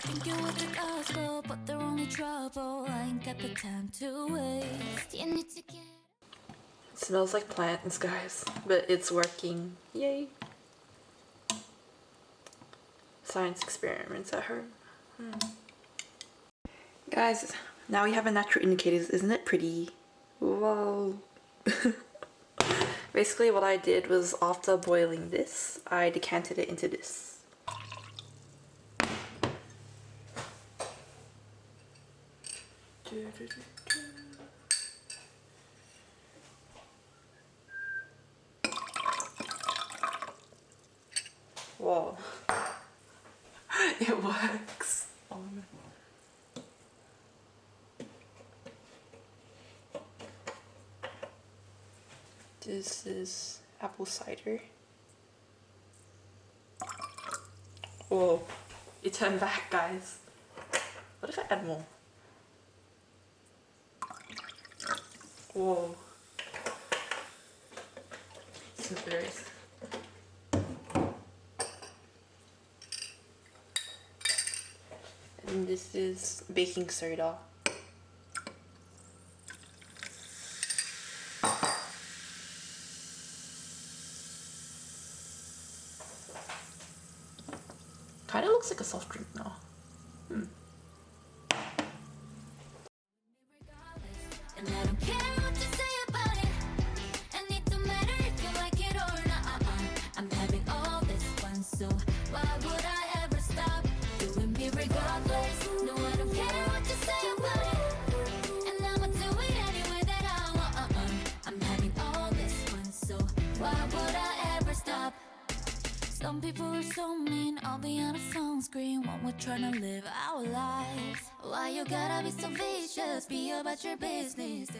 think you're with the gospel, but they're only trouble. I ain't got the time to waste. You need to get. It smells like plants, guys, but it's working. Yay! Science experiments at home. Guys, now we have a natural indicators. Isn't it pretty? Whoa! Basically, what I did was after boiling this, I decanted it into this. Whoa. It works. Oh, no. This is apple cider. Whoa. It turned back, guys. What if I add more? Whoa. Scissors. And this is baking soda. Kinda looks like a soft drink now. And I don't care what you say about it. And it don't matter if you like it or not. I'm having all this fun, so why would I ever stop doing me regardless? No, I don't care what you say about it. And I'ma do it any way that I want. I'm having all this fun, so why would I ever stop? Some people are so mean, I'll be on a phone screen when we're trying to live our lives. Why you gotta be so vicious? Be about your business.